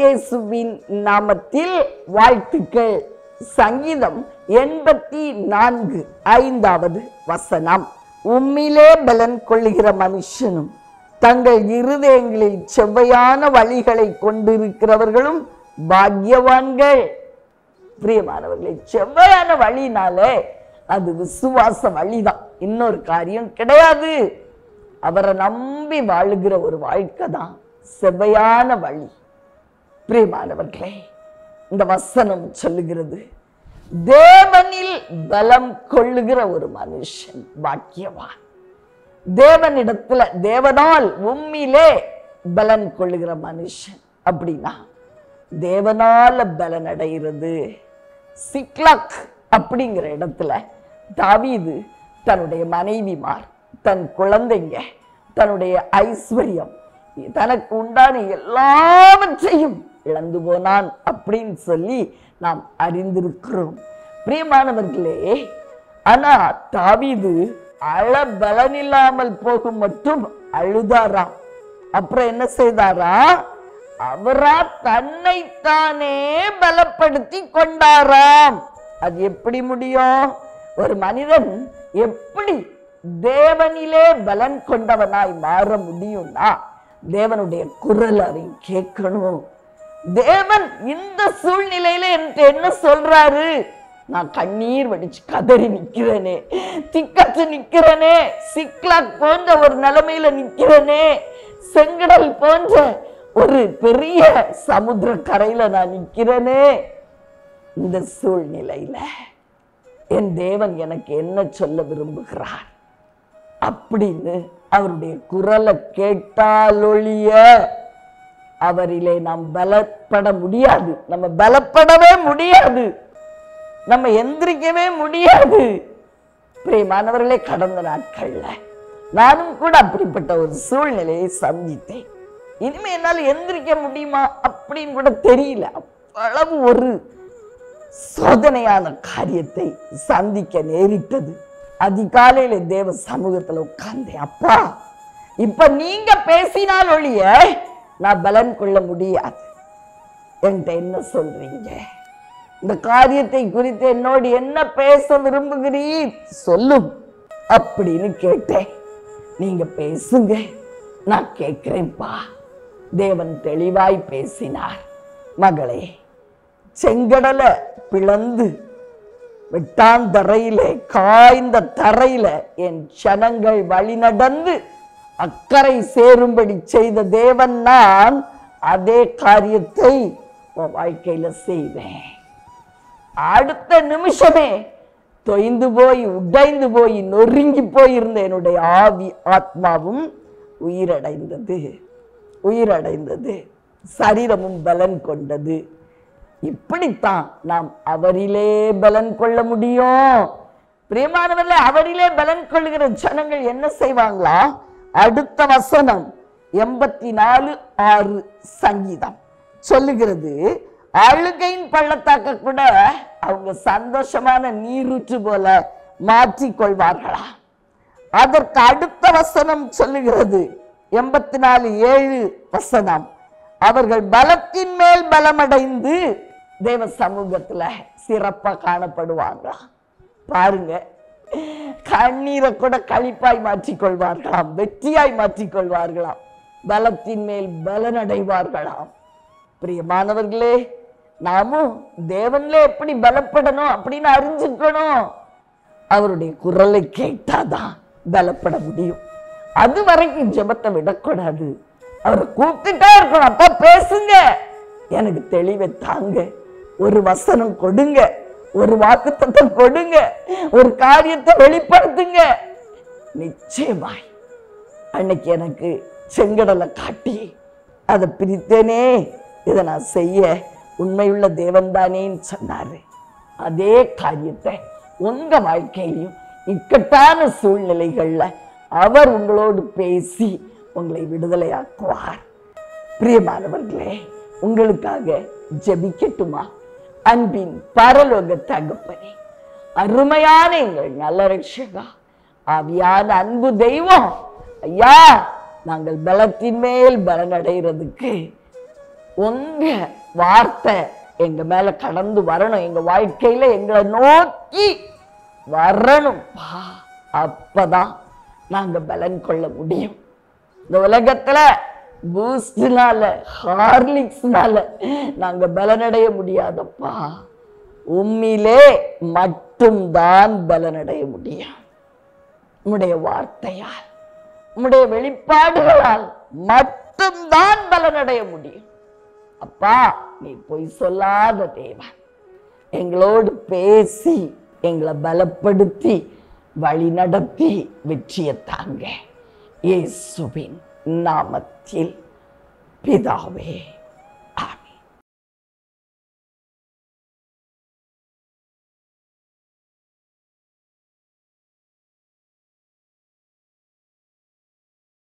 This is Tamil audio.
இயேசுவின் நாமத்தில் வாழ்த்துக்கள். சங்கீதம் 84 5வது வசனம். உம்மிலே பலன் கொள்ளுகிற மனுஷனும் தங்கள் இருதயங்களில் செவ்வையான வழிகளை கொண்டிருக்கிறவர்களும் பாக்கியவான்கள். பிரியமானவர்களே, செவ்வையான வழினாலே அது விசுவாச வழிதான், இன்னொரு காரியம் கிடையாது. அவரை நம்பி வாழுகிற ஒரு வாழ்க்கை தான் செவ்வையான வழி. பிரியமானவர்களே, இந்த வசனம் சொல்லுகிறது, தேவனில் பலம் கொள்ளுகிற ஒரு மனுஷன் பாக்கியவான். தேவனிடத்துல, தேவனால் உம்மிலே பலன் கொள்ளுகிற மனுஷன் அப்படின்னா தேவனால பலன் அடைகிறது. சிக்லாக் அப்படிங்கிற இடத்துல தாவீது தன்னுடைய மனைவிமார், தன் குழந்தைங்க, தன்னுடைய ஐஸ்வர்யம், தனக்கு உண்டான எல்லாவற்றையும் இழந்து போனான் அப்படின்னு சொல்லி நாம் அறிந்திருக்கிறோம். பிரியமானவர்களே, ஆனா தாவீது அழ பலன் இல்லாமல் போகும் மட்டும் அழுதாராம். அப்புறம் என்ன செய்தாரா? அவரா தன்னைத்தானே பலப்படுத்தி கொண்டாராம். அது எப்படி முடியும்? ஒரு மனிதன் எப்படி தேவனிலே பலன் கொண்டவனாய் மாற முடியும்னா தேவனுடைய குரல் அவன் கேட்கணும். தேவன் இந்த சூழ்நிலையில என்ன சொல்றாரு? நான் கண்ணீர் வடிச்சு கதறி நிக்கிறேனே, திக்கச்சு நிக்கிறேனே, சிக்லாக் போன்ற ஒரு நிலைமையில நிக்கிறேனே, செங்கடல் போன்ற ஒரு பெரிய சமுத்திர கரையில நான் நிக்கிறேனே, இந்த சூழ்நிலையில என் தேவன் எனக்கு என்ன சொல்ல விரும்புகிறார் அப்படின்னு அவருடைய குரலை கேட்டாலொழிய அவரிலே நாம் பலப்பட முடியாது. நம்ம பலப்படவே முடியாது, நம்ம எந்திரிக்கவே முடியாது. பிரியமானவர்களே, கடந்த நாட்கள்ல நானும் கூட அப்படிப்பட்ட ஒரு சூழ்நிலையை சந்தித்தேன். இனிமே என்னால் எந்திரிக்க முடியுமா அப்படின்னு கூட தெரியல. அவ்வளவு ஒரு சோதனையான காரியத்தை சந்திக்க நேரிட்டது. அதிகாலையில தேவ சமூகத்துல உட்கார்ந்தேன். அப்பா, இப்ப நீங்க பேசினால் ஒழிய நான் பலன் கொள்ள முடியாது. என்கிட்ட என்ன சொல்றீங்க? இந்த காரியத்தை குறித்து என்னோடு என்ன பேச விரும்புகிறீர் சொல்லும் அப்படின்னு கேட்டேன். நீங்க பேசுங்க, நான் கேட்கிறேன்ப்பா. தேவன் தெளிவாய் பேசினார். மகளே, செங்கடலை பிளந்து வெட்டாந்தரையிலே, காய்ந்த தரையில என் ஜனங்கள் வழி நடந்து அக்கறை சேரும்படி செய்த தேவன் நான். அதே காரியத்தை உன் வாழ்க்கையில செய்வேன். அடுத்த நிமிஷமே தொய்ந்து போய், உடைந்து போய், நொறுங்கி போயிருந்த என்னுடைய ஆவி ஆத்மாவும் உயிரடைந்தது, சரீரமும் பலன் கொண்டது. இப்படித்தான் நாம் அவரிலே பலன் கொள்ள முடியும். பிரியமானவர்களே, அவரிலே பலன் கொள்ளுகிற ஜனங்கள் என்ன செய்வாங்களா? அடுத்த வசனம் 84:6 சங்கீதம் சொல்லுகிறது, அழுகையின் பள்ளத்தாக்க கூட அவங்க சந்தோஷமான நீரூற்று போல மாற்றிக்கொள்வார்களா. அதற்கு அடுத்த வசனம் சொல்லுகிறது 84:7 வசனம், அவர்கள் பலத்தின் மேல் பலமடைந்து தேவ சமூகத்துல சிறப்பா காணப்படுவாங்களா. பாருங்க, கண்ணீரை கூட களிப்பாய் மாற்றிக்கொள்வார்களாம், வெற்றியாய் மாற்றிக்கொள்வார்களாம், பலத்தின் மேல் பலனடைவார்களாம். பிரியமானவர்களே, நாமும் தேவன்ல எப்படி பலப்படணும் அப்படின்னு அறிஞ்சுக்கணும். அவருடைய குரலை கேட்டாதான் பலப்பட முடியும். அது வரைக்கும் ஜெபத்தை விடக்கூடாது. அவரை கூப்பிட்டுட்டே இருக்கணும். அப்பா பேசுங்க, எனக்கு தெளிவை தாங்க, ஒரு வசனம் கொடுங்க, ஒரு வாக்குத்தத்தம் கொடுங்க, ஒரு காரியத்தை வெளிப்படுத்துங்க. நிச்சயமாய் அன்னைக்கு எனக்கு செங்கடலை காட்டி அதை பிரித்தேனே, இதை நான் செய்ய உண்மையுள்ள தேவன் தானேன்னு சொன்னாரு. அதே காரியத்தை உங்க வாழ்க்கையிலையும் இக்கட்டான சூழ்நிலைகள்ல அவர் உங்களோடு பேசி உங்களை விடுதலையாக்குவார். பிரியமானவர்களே, உங்களுக்காக ஜெபிக்கட்டுமா? அன்பின் பரலோக தகப்பனே, அருமையான எங்கள் நல்ல ரட்சகா, ஆவியான அன்பு தெய்வம், ஐயா, நாங்கள் பலத்தின் மேல் பலனடைகிறதுக்கு உங்க வார்த்தை எங்க மேல கடந்து வரணும், எங்க வாழ்க்கையில எங்களை நோக்கி வரணும். அப்பதான் நாங்க பலன் கொள்ள முடியும். இந்த உலகத்துல பூஸ்ட்னால ஹார்லிக்ஸ்னால நாங்க பலனடைய முடியாதப்பா. உம்மிலே மட்டும்தான் பலனடைய முடியும். உம்முடைய வார்த்தையால், உம்முடைய வெளிப்பாடுகளால் மட்டும்தான் பலனடைய முடியும். அப்பா, நீ பொய் சொல்லாத தேவன். எங்களோடு பேசி எங்களை பலப்படுத்தி வழி நடத்தி வெற்றியை தாங்க. இயேசுவின் நாமத்தில் பிதாவே.